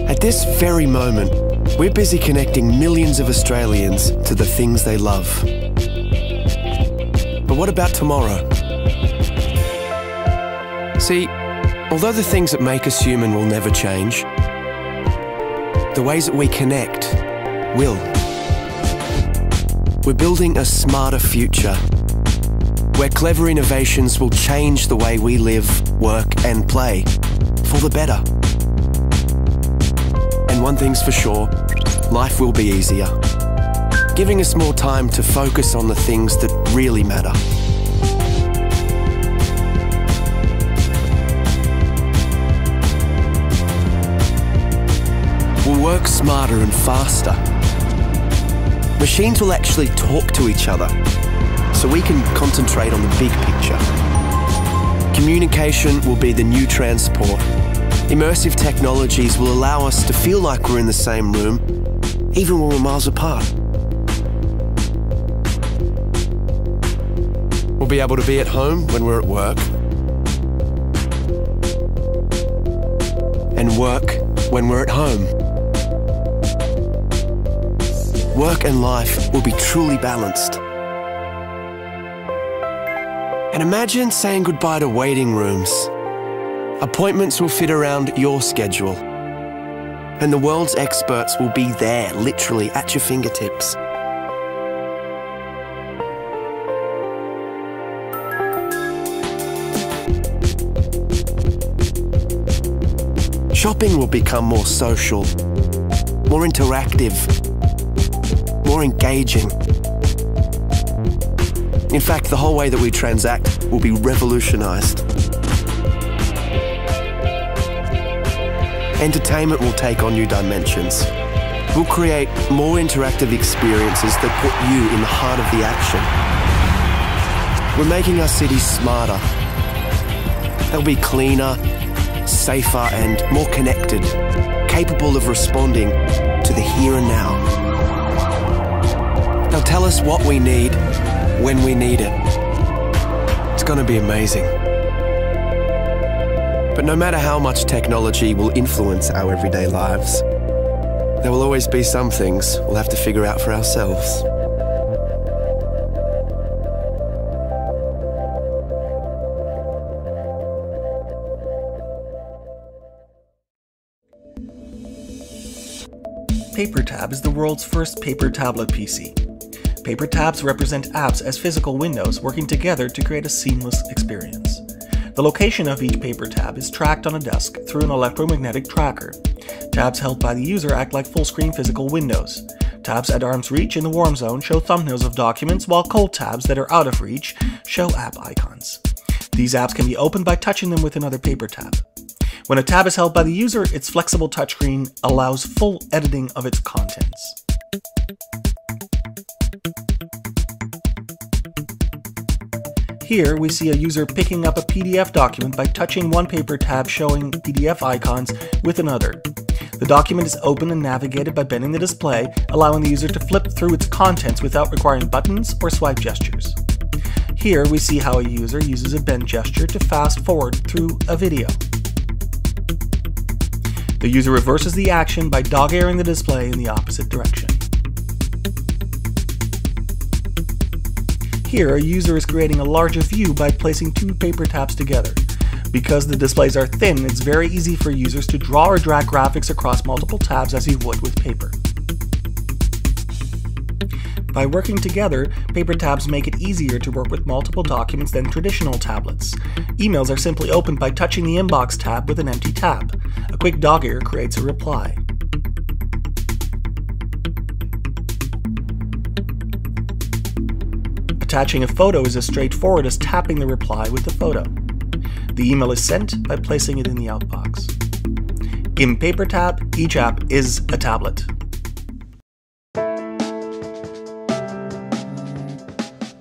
At this very moment, we're busy connecting millions of Australians to the things they love. But what about tomorrow? See, although the things that make us human will never change, the ways that we connect will. We're building a smarter future, where clever innovations will change the way we live, work and play, for the better. And one thing's for sure, life will be easier, giving us more time to focus on the things that really matter. We'll work smarter and faster. Machines will actually talk to each other, so we can concentrate on the big picture. Communication will be the new transport. Immersive technologies will allow us to feel like we're in the same room, even when we're miles apart. We'll be able to be at home when we're at work, and work when we're at home. Work and life will be truly balanced. And imagine saying goodbye to waiting rooms. Appointments will fit around your schedule. And the world's experts will be there, literally at your fingertips. Shopping will become more social, more interactive, more engaging. In fact, the whole way that we transact will be revolutionized. Entertainment will take on new dimensions. We'll create more interactive experiences that put you in the heart of the action. We're making our cities smarter. They'll be cleaner, safer, and more connected, capable of responding to the here and now. They'll tell us what we need when we need it. It's going to be amazing. But no matter how much technology will influence our everyday lives, there will always be some things we'll have to figure out for ourselves. PaperTab is the world's first paper tablet PC. Paper tabs represent apps as physical windows working together to create a seamless experience. The location of each paper tab is tracked on a desk through an electromagnetic tracker. Tabs held by the user act like full-screen physical windows. Tabs at arm's reach in the warm zone show thumbnails of documents, while cold tabs that are out of reach show app icons. These apps can be opened by touching them with another paper tab. When a tab is held by the user, its flexible touchscreen allows full editing of its contents. Here we see a user picking up a PDF document by touching one paper tab showing PDF icons with another. The document is opened and navigated by bending the display, allowing the user to flip through its contents without requiring buttons or swipe gestures. Here we see how a user uses a bend gesture to fast forward through a video. The user reverses the action by dog-earing the display in the opposite direction. Here, a user is creating a larger view by placing two paper tabs together. Because the displays are thin, it's very easy for users to draw or drag graphics across multiple tabs as you would with paper. By working together, paper tabs make it easier to work with multiple documents than traditional tablets. Emails are simply opened by touching the inbox tab with an empty tab. A quick dog-ear creates a reply. Attaching a photo is as straightforward as tapping the reply with the photo. The email is sent by placing it in the outbox. In PaperTab, each app is a tablet.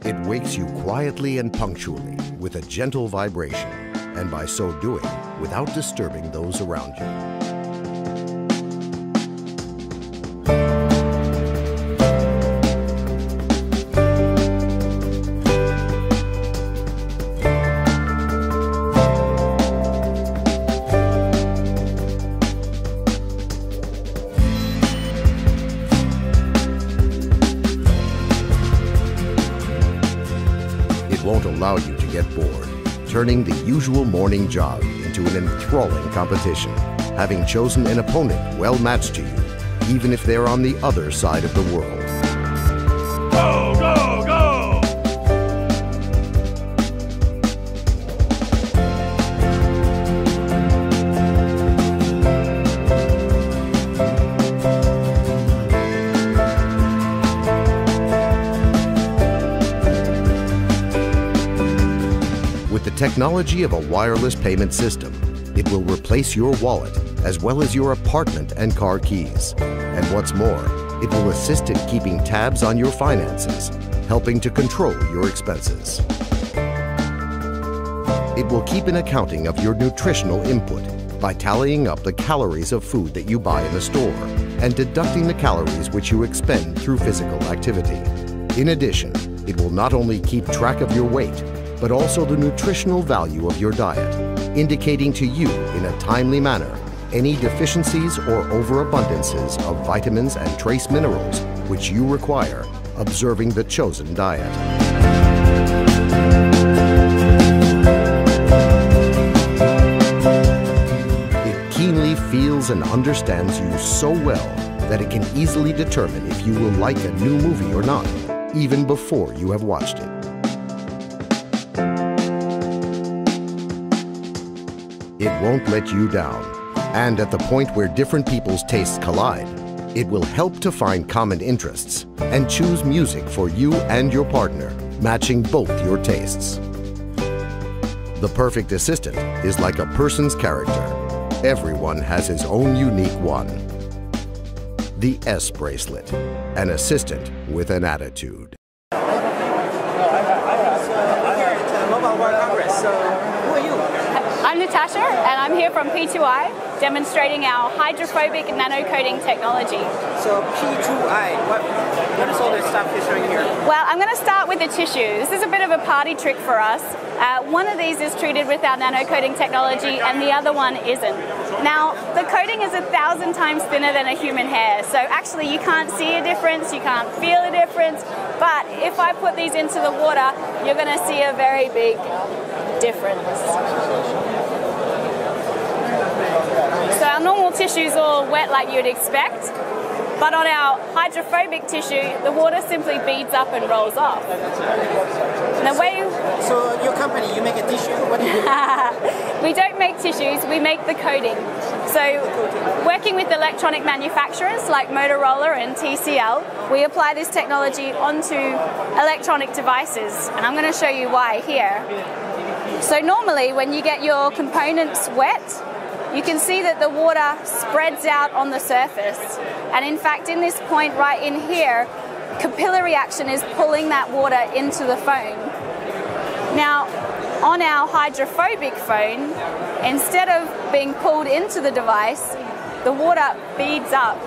It wakes you quietly and punctually with a gentle vibration, and by so doing, without disturbing those around you. It won't allow you to get bored, turning the usual morning jog into an enthralling competition, having chosen an opponent well matched to you, even if they're on the other side of the world. Go, go, go! With the technology of a wireless payment system, it will replace your wallet as well as your apartment and car keys. And what's more, it will assist in keeping tabs on your finances, helping to control your expenses. It will keep an accounting of your nutritional input by tallying up the calories of food that you buy in the store and deducting the calories which you expend through physical activity. In addition, it will not only keep track of your weight, but also the nutritional value of your diet, indicating to you in a timely manner any deficiencies or overabundances of vitamins and trace minerals which you require, observing the chosen diet. It keenly feels and understands you so well that it can easily determine if you will like a new movie or not, even before you have watched it. It won't let you down. And at the point where different people's tastes collide, it will help to find common interests and choose music for you and your partner, matching both your tastes. The perfect assistant is like a person's character. Everyone has his own unique one. The S bracelet, an assistant with an attitude. I'm Natasha, and I'm here from P2I, demonstrating our hydrophobic nanocoating technology. So P2I, what is all this stuff you're showing here? Well, I'm going to start with the tissue. This is a bit of a party trick for us. One of these is treated with our nanocoating technology, and the other one isn't. Now, the coating is 1,000 times thinner than a human hair, so actually you can't see a difference, you can't feel a difference, but if I put these into the water, you're going to see a very big difference. So our normal tissue is all wet like you'd expect, but on our hydrophobic tissue, the water simply beads up and rolls off. And the way So your company, you make a tissue? What do you do? we don't make tissues, we make the coating. So working with electronic manufacturers like Motorola and TCL, we apply this technology onto electronic devices, and I'm going to show you why here. So normally when you get your components wet, you can see that the water spreads out on the surface. And in fact, in this point right in here, capillary action is pulling that water into the phone. Now, on our hydrophobic phone, instead of being pulled into the device, the water beads up.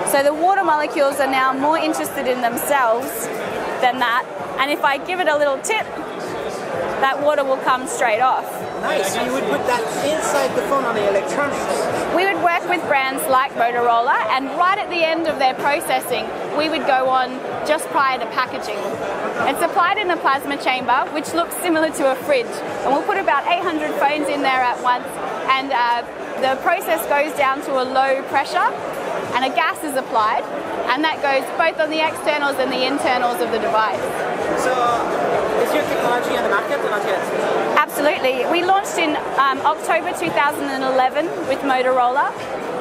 So the water molecules are now more interested in themselves than that. And if I give it a little tip, that water will come straight off. Nice, so you would put that inside the phone on the electronics. We would work with brands like Motorola, and right at the end of their processing, we would go on just prior to packaging. It's applied in a plasma chamber, which looks similar to a fridge. And we'll put about 800 phones in there at once, and the process goes down to a low pressure, and a gas is applied, and that goes both on the externals and the internals of the device. So, is your technology on the market or not yet? Absolutely. We launched in October 2011 with Motorola,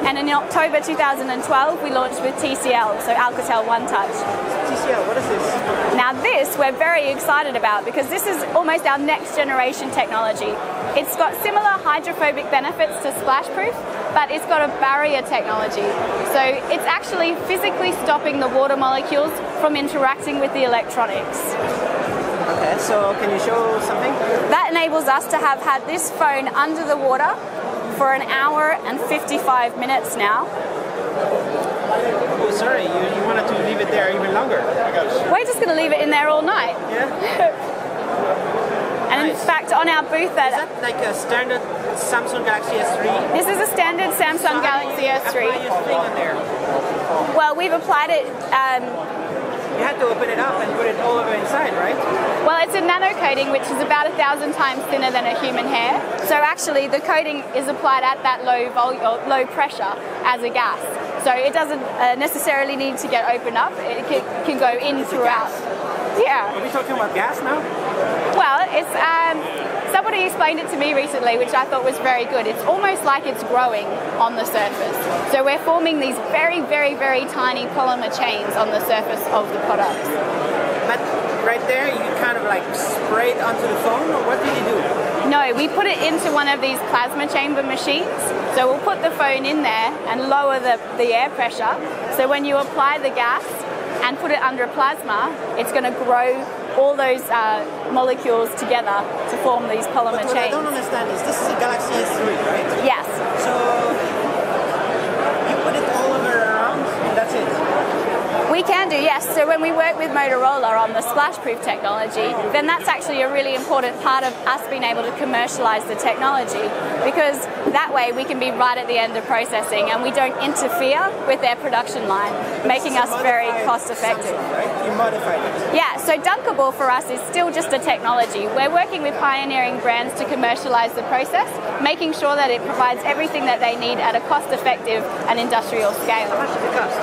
and in October 2012 we launched with TCL, so Alcatel One Touch. TCL, what is this? Now this we're very excited about because this is almost our next generation technology. It's got similar hydrophobic benefits to splashproof, but it's got a barrier technology. So it's actually physically stopping the water molecules from interacting with the electronics. Okay, so can you show something? That enables us to have had this phone under the water for 1 hour and 55 minutes now. Oh, sorry, you wanted to leave it there even longer. We're just going to leave it in there all night. Yeah? And nice. in fact, on our booth at... Is that like a standard Samsung Galaxy S3? This is a standard Samsung Galaxy S3. Apply your thing on there? Well, we've applied it You had to open it up and put it all over inside, right? Well, it's a nano coating, which is about 1,000 times thinner than a human hair. So actually, the coating is applied at that low pressure as a gas. So it doesn't necessarily need to get opened up. It can go in throughout. Yeah. Are we talking about gas now? Well, it's somebody explained it to me recently, which I thought was very good. It's almost like it's growing on the surface. So we're forming these very, very, very tiny polymer chains on the surface of the products. But right there, you kind of like spray it onto the phone, or what do you do? No, we put it into one of these plasma chamber machines. So we'll put the phone in there and lower the air pressure. So when you apply the gas and put it under plasma, it's going to grow all those molecules together to form these polymer chains. What I don't understand is this is a Galaxy S3, right? Yes. So you put it all over around and that's it? We can do, yes. So when we work with Motorola on the splash-proof technology, then that's actually a really important part of us being able to commercialize the technology, because that way we can be right at the end of processing and we don't interfere with their production line, making us very cost-effective. Right? You modified it. Yeah, so Dunkable for us is still just a technology. We're working with pioneering brands to commercialize the process, making sure that it provides everything that they need at a cost-effective and industrial scale. How much does it cost?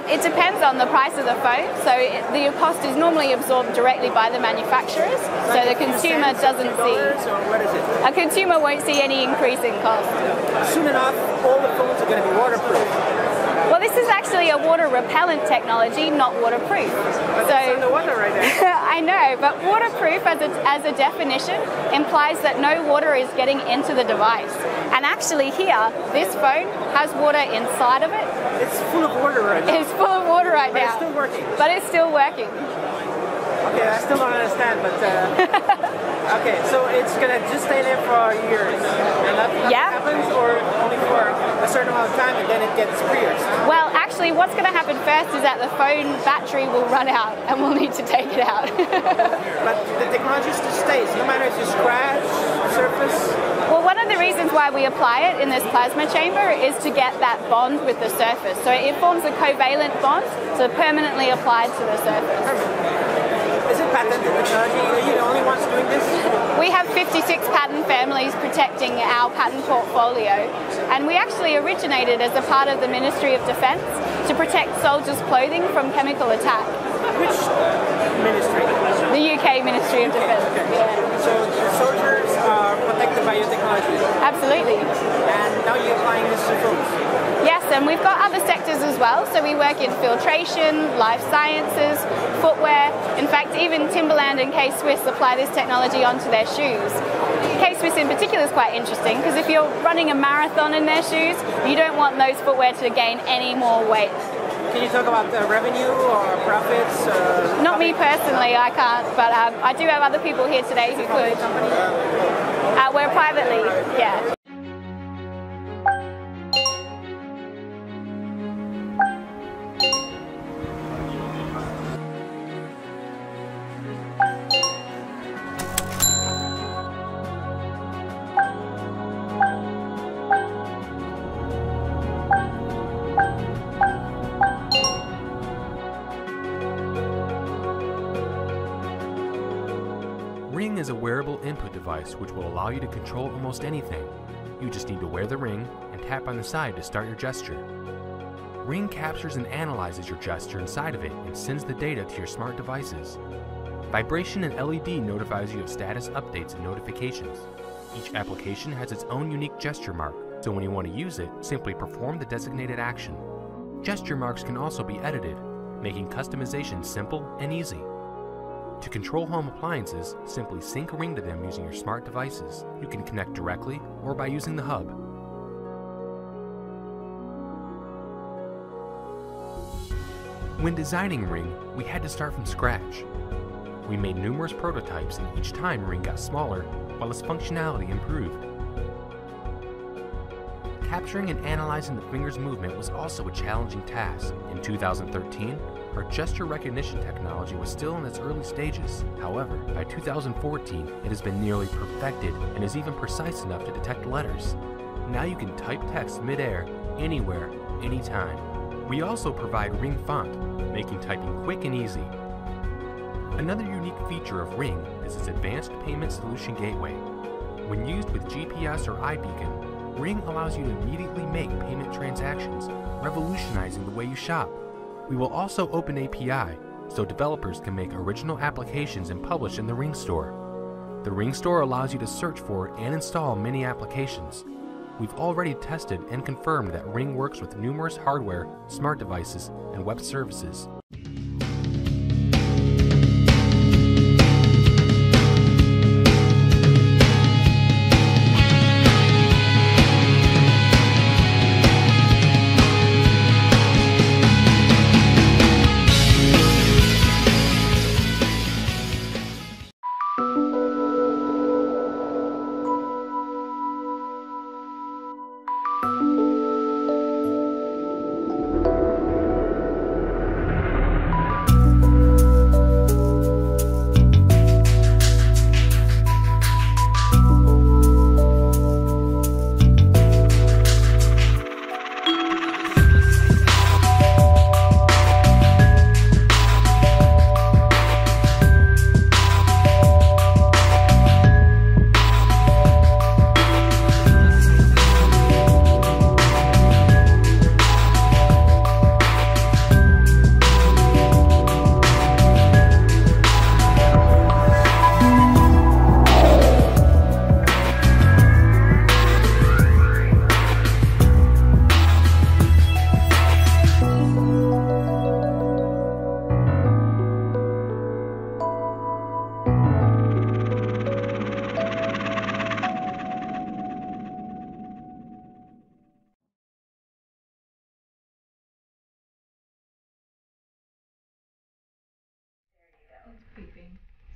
It depends on the price of the phone, so the cost is normally absorbed directly by the manufacturers, so the consumer doesn't see. Or what is it? A consumer won't see any increase in cost. Soon enough, all the phones are going to be waterproof. Well, this is actually a water repellent technology, not waterproof. But it's underwater right now. I know, but waterproof as a definition implies that no water is getting into the device. And actually here, this phone has water inside of it. It's full of water right now. It's full of water right But now. it's still working. But it's still working. Okay, I still don't understand, but okay, so it's gonna just stay there for years, and nothing happens, or only for a certain amount of time, and then it gets pierced. Well, actually, what's going to happen first is that the phone battery will run out, and we'll need to take it out. But the technology still stays, no matter if you scratch the surface. Well, one of the reasons why we apply it in this plasma chamber is to get that bond with the surface. So it forms a covalent bond, so permanently applied to the surface. Is it patented technology? Are you the only ones doing this? We have 56 patent families protecting our patent portfolio, and we actually originated as a part of the Ministry of Defence to protect soldiers' clothing from chemical attack. Which ministry? The UK Ministry of Defence. Okay. Yeah. So soldiers are protected by your technology? Absolutely. And now you're applying this to phones? Yes, and we've got other sectors as well. So we work in filtration, life sciences, footwear. In fact, even Timberland and K-Swiss apply this technology onto their shoes. K-Swiss in particular is quite interesting because if you're running a marathon in their shoes, you don't want those footwear to gain any more weight. Can you talk about revenue or profits? Not me personally, I can't, but I do have other people here today who could. We're privately, yeah. Ring is a wearable input device which will allow you to control almost anything. You just need to wear the ring and tap on the side to start your gesture. Ring captures and analyzes your gesture inside of it and sends the data to your smart devices. Vibration and LED notifies you of status updates and notifications. Each application has its own unique gesture mark, so when you want to use it, simply perform the designated action. Gesture marks can also be edited, making customization simple and easy. To control home appliances, simply sync a ring to them using your smart devices. You can connect directly or by using the hub. When designing Ring, we had to start from scratch. We made numerous prototypes and each time Ring got smaller while its functionality improved. Capturing and analyzing the finger's movement was also a challenging task. In 2013, our gesture recognition technology was still in its early stages. However, by 2014, it has been nearly perfected and is even precise enough to detect letters. Now you can type text mid-air, anywhere, anytime. We also provide Ring font, making typing quick and easy. Another unique feature of Ring is its advanced payment solution gateway. When used with GPS or iBeacon, Ring allows you to immediately make payment transactions, revolutionizing the way you shop. We will also open API, so developers can make original applications and publish in the Ring Store. The Ring Store allows you to search for and install many applications. We've already tested and confirmed that Ring works with numerous hardware, smart devices, and web services.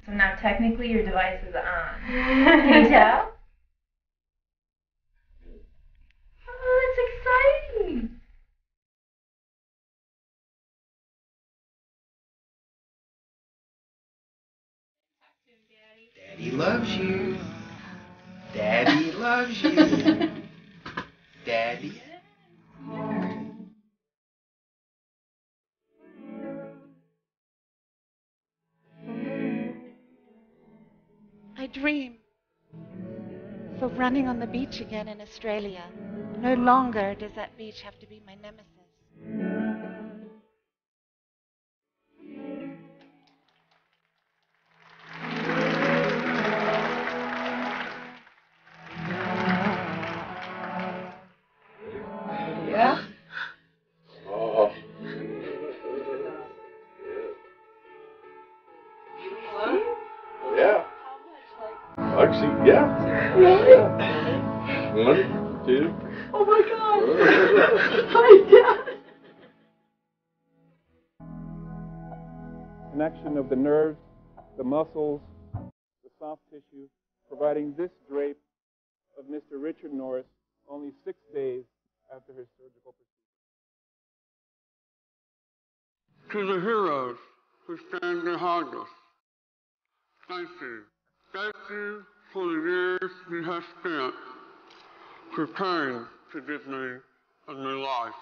So now technically your device is on. Can you tell? Oh, that's exciting! Daddy loves you. Daddy loves you. Daddy. I dream of running on the beach again in Australia. No longer does that beach have to be my nemesis. Yeah? Oh. Yeah. Actually, yeah. Really? Yeah. 1, 2. Oh my God! Hi, Dad! Connection of the nerves, the muscles, the soft tissue, providing this drape of Mr. Richard Norris only 6 days after his surgical procedure. To the heroes who stand behind us, thank you. Thank you for the years you have spent preparing to give me a new life.